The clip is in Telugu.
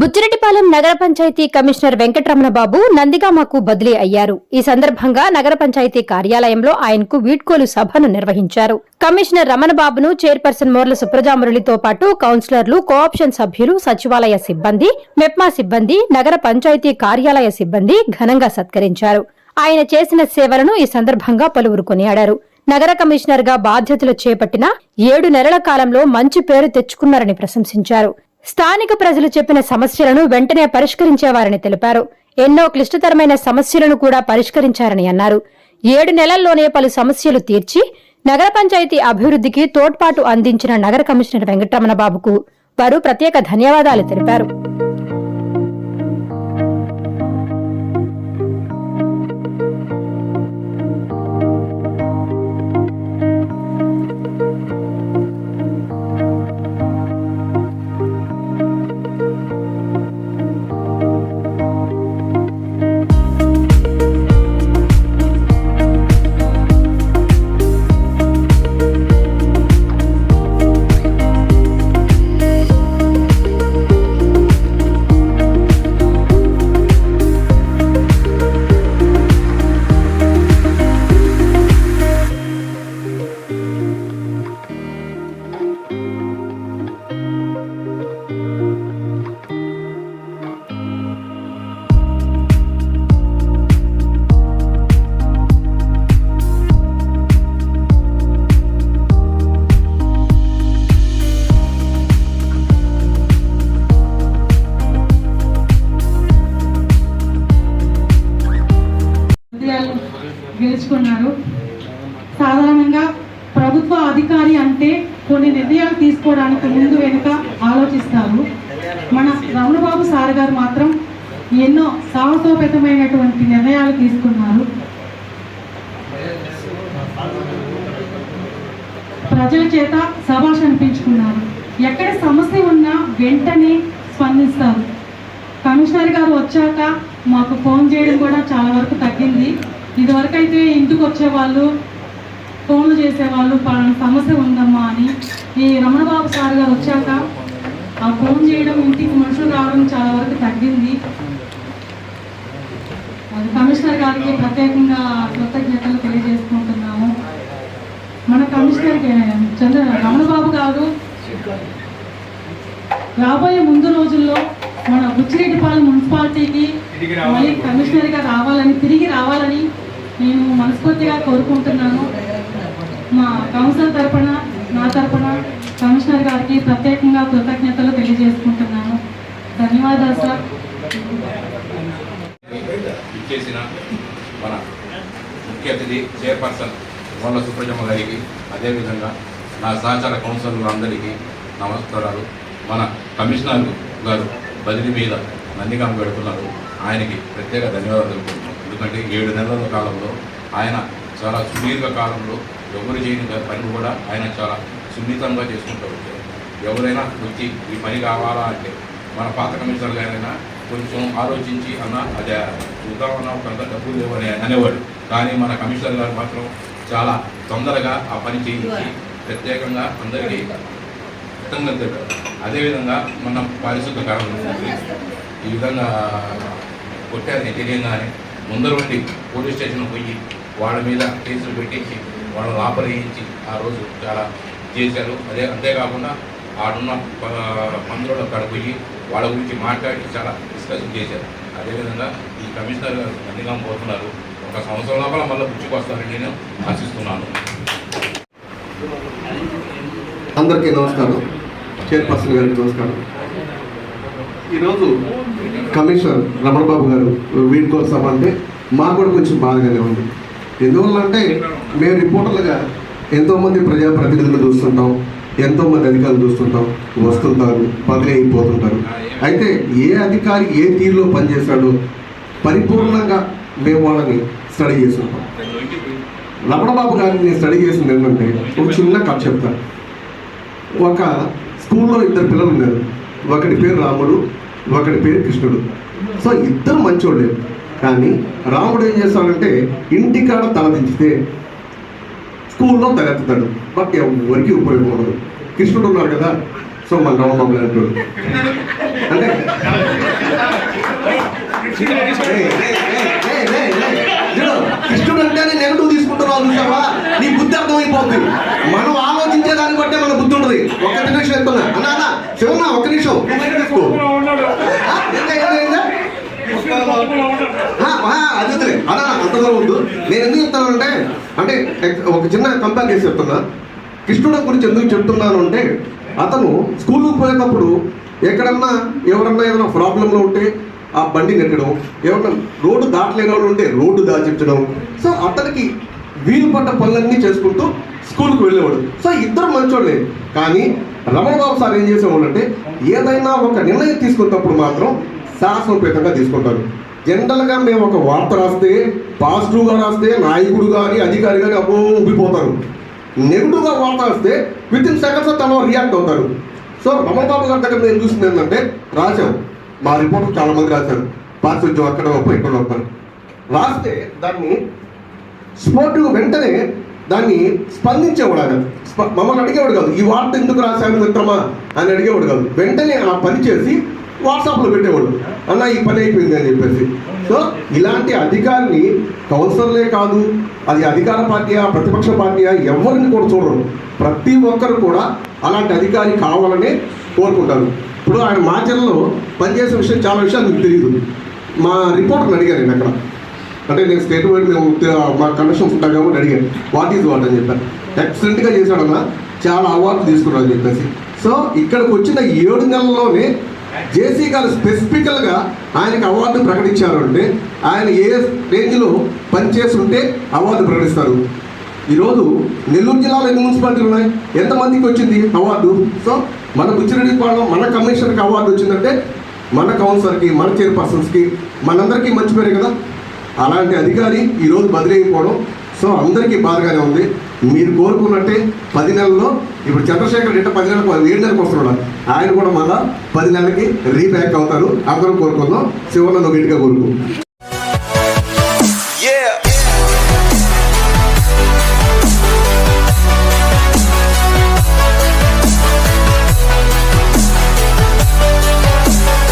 బుచ్చిరెడ్డిపాలెం నగర పంచాయతీ కమిషనర్ వెంకటరమణ బాబు నందిగామకు బదిలీ అయ్యారు. ఈ సందర్భంగా నగర పంచాయతీ కార్యాలయంలో ఆయనకు వీడ్కోలు సభను నిర్వహించారు. కమిషనర్ రమణబాబును చైర్పర్సన్ మోర్ల సుప్రజామురళితో పాటు కౌన్సిలర్లు, కోఆప్షన్ సభ్యులు, సచివాలయ సిబ్బంది, మెప్మా సిబ్బంది, నగర పంచాయతీ కార్యాలయ సిబ్బంది ఘనంగా సత్కరించారు. ఆయన చేసిన సేవలను ఈ సందర్భంగా పలువురు కొనియాడారు. నగర కమిషనర్ గా బాధ్యతలు చేపట్టిన 7 నెలల కాలంలో మంచి పేరు తెచ్చుకున్నారని ప్రశంసించారు. స్థానిక ప్రజలు చెప్పిన సమస్యలను వెంటనే పరిష్కరించేవారని తెలిపారు. ఎన్నో క్లిష్టతరమైన సమస్యలను కూడా పరిష్కరించారని అన్నారు. 7 నెలల్లోనే పలు సమస్యలు తీర్చి నగర పంచాయతీ అభివృద్ధికి తోడ్పాటు అందించిన నగర కమిషనర్ వెంకటరమణ బాబుకు వారు ప్రత్యేక ధన్యవాదాలు తెలిపారు. గెలుచుకున్నారు. సాధారణంగా ప్రభుత్వ అధికారి అంటే కొన్ని నిర్ణయాలు తీసుకోవడానికి ముందు వెనుక ఆలోచిస్తారు. మన రమణబాబు సార్ గారు మాత్రం ఎన్నో సాహసోపేతమైనటువంటి నిర్ణయాలు తీసుకున్నారు. ప్రజల చేత శభాష్ అనిపించుకున్నారు. ఎక్కడ సమస్య ఉన్నా వెంటనే స్పందిస్తారు. కమిషనర్ గారు వచ్చాక మాకు ఫోన్ చేయడం కూడా చాలా వరకు తగ్గింది. ఇదివరకు అయితే ఇంటికి వచ్చేవాళ్ళు, ఫోన్లు చేసేవాళ్ళు, సమస్య ఉందమ్మా అని. ఈ రమణబాబు సార్ గారు వచ్చాక ఆ ఫోన్ చేయడం, ఇంటికి మనుషులు రావడం చాలా వరకు తగ్గింది. అది కమిషనర్ గారికి ప్రత్యేకంగా కృతజ్ఞతలు తెలియజేసుకుంటున్నాము. మన కమిషనర్ రమణబాబు గారు రాబోయే ముందు రోజుల్లో మన బుచ్చిరెడ్డిపాలెం మున్సిపాలిటీకి మళ్ళీ కమిషనర్గా తిరిగి రావాలని నేను మనస్ఫూర్తిగా కోరుకుంటున్నాను. మా కౌన్సిల్ తరఫున, నా తరఫున కమిషనర్ గారికి ప్రత్యేకంగా కృతజ్ఞతలు తెలియజేసుకుంటున్నాను. ధన్యవాదాలు సార్. ఇచ్చేసిన మన ముఖ్య అతిథి చైర్పర్సన్ మోర్ల సుప్రజమ్మ గారికి, అదేవిధంగా నా సహచార కౌన్సిలర్లందరికీ నమస్కారాలు. మన కమిషనర్ గారు బదిలీ మీద నందిగామ పెడుతున్నారు. ఆయనకి ప్రత్యేక ధన్యవాదాలు తెలుపుతున్నాం. ఎందుకంటే 7 నెలల కాలంలో ఆయన చాలా సుదీర్ఘ కాలంలో ఎవరు చేయని పని కూడా ఆయన చాలా సున్నితంగా చేసుకుంటూ వచ్చారు. ఎవరైనా వచ్చి ఈ పని కావాలా అంటే మన పాత కమిషనర్ గారైనా కొంచెం ఆలోచించి అన్న అదే చూద్దామన్నా కొంత డబ్బులు లేవని అనేవాడు. కానీ మన కమిషనర్ గారు మాత్రం చాలా తొందరగా ఆ పని చేయించి ప్రత్యేకంగా అందరికీ కృతజ్ఞతలు. అదేవిధంగా మన పారిశుద్ధ కార్మికులు ఈ విధంగా కొట్టారని తెలియగానే ముందర ఉండి పోలీస్ స్టేషన్ పోయి వాళ్ళ మీద కేసులు పెట్టించి వాళ్ళని ఆపరేయించి ఆ రోజు చాలా చేశారు. అంతేకాకుండా ఆడున్న మందుల కాడ పోయి వాళ్ళ గురించి మాట్లాడి చాలా డిస్కషన్ చేశారు. అదేవిధంగా ఈ కమిషనర్ గారు నందిగామ పోతున్నారు. 1 సంవత్సరం లోపల మళ్ళీ బుచ్చికి వస్తారని నేను ఆశిస్తున్నాను. అందరికీ నమస్కారం. చైర్పర్సన్ గారికి నమస్కారం. ఈరోజు కమిషనర్ రమణబాబు గారు వీడ్కోలు సభ అంటే మాకు కూడా కొంచెం బాధగానే ఉంది. ఎందువల్ల అంటే మేము రిపోర్టర్లుగా ఎంతోమంది ప్రజాప్రతినిధులు చూస్తుంటాం, ఎంతోమంది అధికారులు చూస్తుంటాం, వస్తుంటారు, బదిలీ అయిపోతుంటారు. అయితే ఏ అధికారి ఏ తీరులో పనిచేస్తాడో పరిపూర్ణంగా మేము వాళ్ళని స్టడీ చేస్తుంటాం. రమణబాబు గారిని నేను స్టడీ చేసింది ఏంటంటే ఒక చిన్న కథ చెప్తాను. ఒక స్కూల్లో 2 పిల్లలు ఉన్నారు. ఒకటి పేరు రాముడు, ఒకటి పేరు కృష్ణుడు. సో ఇద్దరు మంచోళ్ళే. కానీ రాముడు ఏం చేస్తాడంటే ఇంటికాడ తలదించితే స్కూల్లో తలెత్తుతాడు, బట్ ఎవరికి ఉపయోగపడదు. కృష్ణుడు ఉన్నాడు కదా, సో మన రమణబాబు గారు అంటే కృష్ణుడు అంటేనే నెగటివ్ తీసుకుంటున్నావు చూసావా, నీ బుద్ధి అర్థమైపోతుంది. మనం ఆలోచించే దాన్ని బట్టే మన బుద్ధి ఉంటుంది. ఒక్క నిమిషం చెప్తున్నా అన్నా శివన్నా, ఒక్క నిమిషం అది అన్నా అంతగా వద్దు. నేను ఎందుకు చెప్తానంటే అంటే ఒక చిన్న కంపేర్ చేసి చెప్తున్నా. కృష్ణుడు గురించి ఎందుకు చెప్తున్నాను అంటే, అతను స్కూల్కి పోయేటప్పుడు ఎక్కడన్నా ఎవరన్నా ఏదైనా ప్రాబ్లంలో ఉంటే ఆ బండి నెట్టడం, ఏమన్నా రోడ్డు దాటలేని వాళ్ళు ఉంటే రోడ్డు దాచించడం. సో అతనికి వీలు పడ్డ పనులన్నీ చేసుకుంటూ స్కూల్కి వెళ్ళేవాడు. సో ఇద్దరు మంచోళ్ళే. కానీ రమణబాబు సార్ ఏం చేసేవాళ్ళు అంటే, ఏదైనా ఒక నిర్ణయం తీసుకున్నప్పుడు మాత్రం శాసనోపేతంగా తీసుకుంటారు. జనరల్గా మేము ఒక వార్త రాస్తే, పాజిటివ్గా రాస్తే నాయకుడు కానీ అధికారి కానీ అబ్బో ఉబ్బిపోతారు. నెగిటివ్గా వార్త రాస్తే విత్ ఇన్ సెకండ్స్ తన రియాక్ట్ అవుతారు. సో రమణబాబు గారి దగ్గర నేను చూసింది ఏంటంటే, రాశాం, మా రిపోర్టర్ చాలా మంది రాశారు, పార్టీ ఉద్యోగం అక్కడ ఇక్కడ ఒప్పని రాస్తే దాన్ని స్పోర్టివ్ వెంటనే దాన్ని స్పందించేవాడు. ఆయన మమ్మల్ని అడిగేవాడు కాదు, ఈ వార్త ఎందుకు రాశాను మిత్రమా అని అడిగేవాడు కాదు. వెంటనే ఆ పని చేసి వాట్సాప్లో పెట్టేవాడు, అన్న ఈ పని అయిపోయింది అని చెప్పేసి. సో ఇలాంటి అధికారిని కౌన్సిలర్లే కాదు, అది అధికార పార్టీయా ప్రతిపక్ష పార్టీయా ఎవరిని కూడా చూడరు. ప్రతి ఒక్కరు కూడా అలాంటి అధికారి కావాలని కోరుకుంటారు. ఇప్పుడు ఆయన మాచర్లో పనిచేసే విషయం చాలా విషయాలు మీకు తెలియదు. మా రిపోర్టర్ని అడిగాను నేను అక్కడ, అంటే నేను స్టేట్ వైడ్ మేము మా కనెక్షన్స్ ఉంటాం కాబట్టి అడిగాను, వాట్ ఈజ్ వాట్ అని చెప్పాను. ఎక్సలెంట్గా చేశాడన్నా, చాలా అవార్డు తీసుకున్నాను అని చెప్పేసి. సో ఇక్కడికి వచ్చిన 7 నెలల్లోనే జేసీ గారు స్పెసిఫికల్గా ఆయనకి అవార్డు ప్రకటించారు. అంటే ఆయన ఏ రేంజ్లో పనిచేసి ఉంటే అవార్డు ప్రకటిస్తారు. ఈరోజు నెల్లూరు జిల్లాలో ఎన్ని మున్సిపాలిటీలు ఉన్నాయి, ఎంతమందికి వచ్చింది అవార్డు? సో మన బుచ్చిరెడ్డిపాళెం మన కమిషనర్కి అవార్డు వచ్చిందంటే మన కౌన్సిలర్కి, మన చైర్పర్సన్స్కి, మనందరికీ మంచి పేరే కదా. అలాంటి అధికారి ఈరోజు బదిలీ అయిపోవడం సో అందరికీ బాధగానే ఉంది. మీరు కోరుకున్నట్టే 10 నెలల్లో ఇప్పుడు చంద్రశేఖర్ రెడ్డి 10 నెలలకు 7 నెలలకు వస్తున్నాడు, ఆయన కూడా మళ్ళా 10 నెలలకి రీబ్యాక్ అవుతారు. అందరూ కోరుకుందాం. శివన్న నువ్వు గట్టిగా కోరుకో.